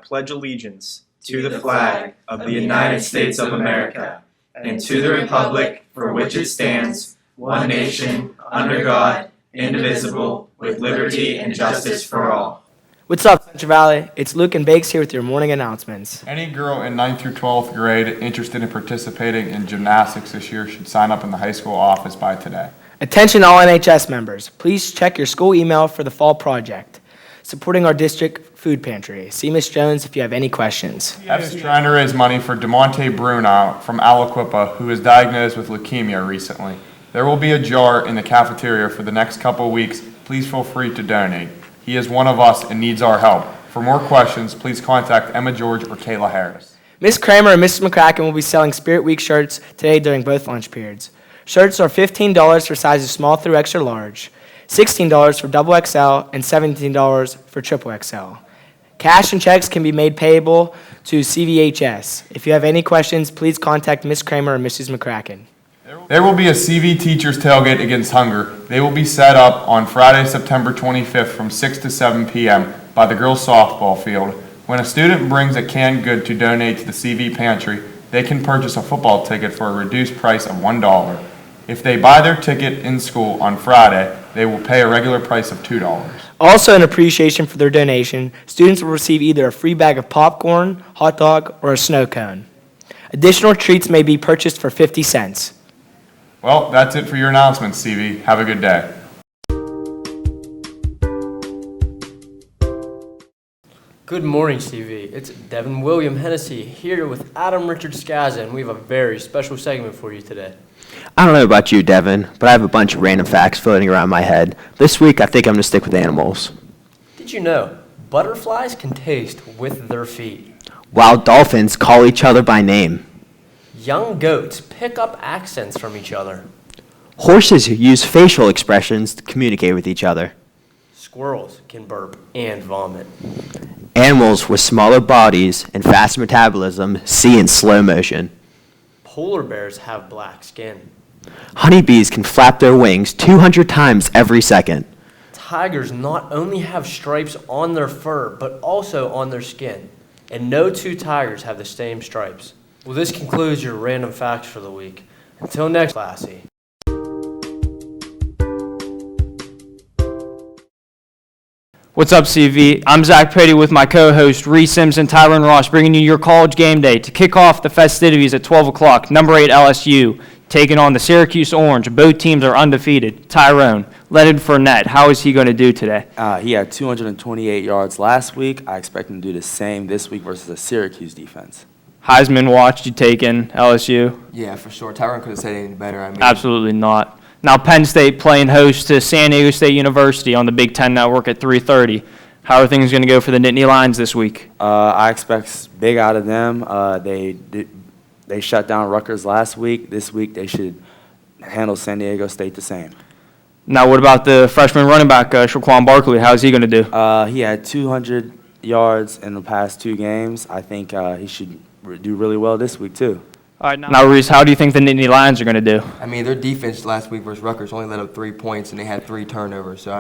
pledge allegiance to the flag of the United States of America and to the republic for which it stands, one nation, under God, indivisible, with liberty and justice for all. What's up, Central Valley? It's Luke and Bakes here with your morning announcements. Any girl in 9th through 12th grade interested in participating in gymnastics this year should sign up in the high school office by today. Attention all NHS members. Please check your school email for the fall project, supporting our district food pantry. See Ms. Jones if you have any questions. EP's trying to raise money for DeMonte Bruna from Aliquippa, who was diagnosed with leukemia recently. There will be a jar in the cafeteria for the next couple of weeks. Please feel free to donate. He is one of us and needs our help. For more questions, please contact Emma George or Kayla Harris. Ms. Kramer and Mrs. McCracken will be selling Spirit Week shirts today during both lunch periods. Shirts are $15 for sizes small through extra large, $16 for double XL, and $17 for triple XL. Cash and checks can be made payable to CVHS. If you have any questions, please contact Ms. Kramer or Mrs. McCracken. There will be a CV Teachers Tailgate Against Hunger. They will be set up on Friday, September 25th from 6 to 7 p.m. by the girls' softball field. When a student brings a canned good to donate to the CV Pantry, they can purchase a football ticket for a reduced price of $1. If they buy their ticket in school on Friday, they will pay a regular price of $2. Also, in appreciation for their donation, students will receive either a free bag of popcorn, hot dog, or a snow cone. Additional treats may be purchased for 50 cents. Well, that's it for your announcements, CV. Have a good day. Good morning, CV. It's Devin William Hennessy here with Adam Richard Skaza, and we have a very special segment for you today. I don't know about you, Devin, but I have a bunch of random facts floating around my head. This week, I think I'm going to stick with animals. Did you know butterflies can taste with their feet? While dolphins call each other by name. Young goats pick up accents from each other. Horses use facial expressions to communicate with each other. Squirrels can burp and vomit. Animals with smaller bodies and fast metabolism see in slow motion. Polar bears have black skin. Honeybees can flap their wings 200 times every second. Tigers not only have stripes on their fur, but also on their skin. And no two tigers have the same stripes. Well, this concludes your random facts for the week. Until next, Classy. What's up, CV? I'm Zach Petty with my co-host Reese Sims and Tyron Ross, bringing you your college game day to kick off the festivities at 12 o'clock. Number 8 LSU taking on the Syracuse Orange. Both teams are undefeated. Tyrone, Leonard Fournette, how is he going to do today? He had 228 yards last week. I expect him to do the same this week versus the Syracuse defense. Heisman watch, you taking LSU? Yeah, for sure. Tyron couldn't say anything better. Absolutely not. Now Penn State playing host to San Diego State University on the Big Ten Network at 3:30. How are things going to go for the Nittany Lions this week? I expect big out of them. They shut down Rutgers last week. This week they should handle San Diego State the same. Now what about the freshman running back, Shaquan Barkley? How is he going to do? He had 200 yards in the past 2 games. I think he should do really well this week too. All right, now Reese, how do you think the Nittany Lions are going to do? Their defense last week versus Rutgers only let up 3 points, and they had 3 turnovers. So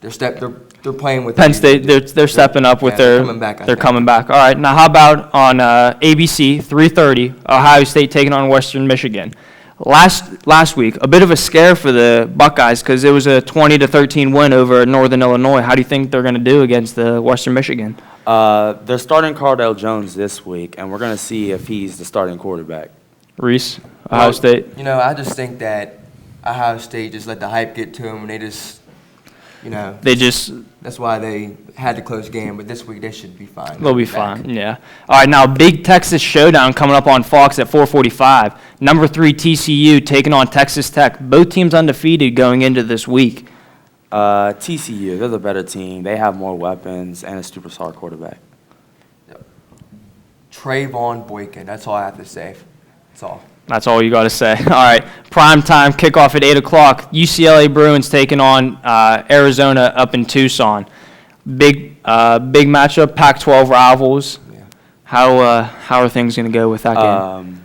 they're playing with Penn State. They're stepping up with they're coming back. They're coming back. All right, now how about on ABC 3:30? Ohio State taking on Western Michigan. Last week, a bit of a scare for the Buckeyes because it was a 20-13 win over Northern Illinois. How do you think they're going to do against the Western Michigan? They're starting Cardale Jones this week, and we're going to see if he's the starting quarterback. Reese, Ohio State. I just think that Ohio State just let the hype get to them, and they just, that's why they had the close game. But this week they should be fine. They'll be fine, yeah. All right, now big Texas showdown coming up on Fox at 4:45. Number 3 TCU taking on Texas Tech. Both teams undefeated going into this week. TCU, they're the better team. They have more weapons and a superstar quarterback. Trayvon Boykin. That's all I have to say. That's all. That's all you got to say. All right, prime time kickoff at 8 o'clock. UCLA Bruins taking on Arizona up in Tucson. Big matchup, Pac-12 rivals. Yeah. How are things going to go with that game?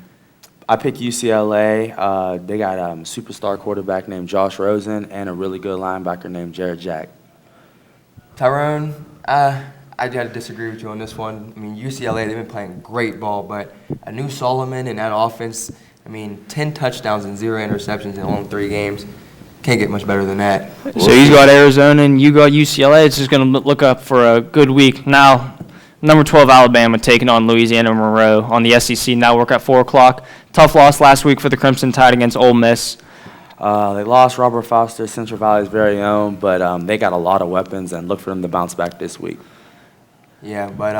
I picked UCLA. They got a superstar quarterback named Josh Rosen and a really good linebacker named Jared Jack. Tyrone, I I got to disagree with you on this one. I mean, UCLA, they've been playing great ball, but a new Solomon in that offense, I mean, 10 touchdowns and 0 interceptions in only 3 games. Can't get much better than that. So he's got Arizona and you got UCLA. It's just going to look up for a good week. Now, number 12 Alabama taking on Louisiana Monroe on the SEC Network at 4 o'clock. Tough loss last week for the Crimson Tide against Ole Miss. They lost Robert Foster, Central Valley's very own, but they got a lot of weapons and look for them to bounce back this week. Yeah, but,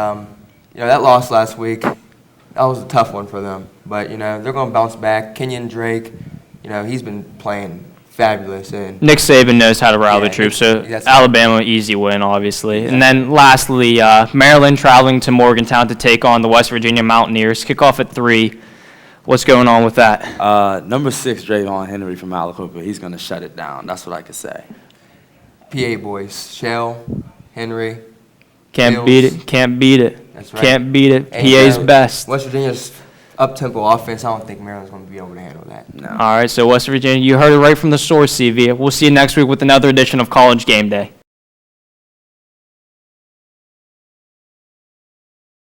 that loss last week, that was a tough one for them. But, they're going to bounce back. Kenyon Drake, he's been playing fabulous. And Nick Saban knows how to rally Yeah, the troops, so that's- Alabama, easy win, obviously. And then lastly, Maryland traveling to Morgantown to take on the West Virginia Mountaineers. Kickoff at 3. What's going on with that? Number 6, Drayvon Henry from Malacopa, he's going to shut it down. That's what I could say. PA boys, Shell, Henry. Can't Bills. beat it. Can't beat it. That's right. Can't beat it. And, PA's best. West Virginia's up-tempo offense, I don't think Maryland's going to be able to handle that. No. All right, so West Virginia, you heard it right from the source, CV. We'll see you next week with another edition of College Game Day.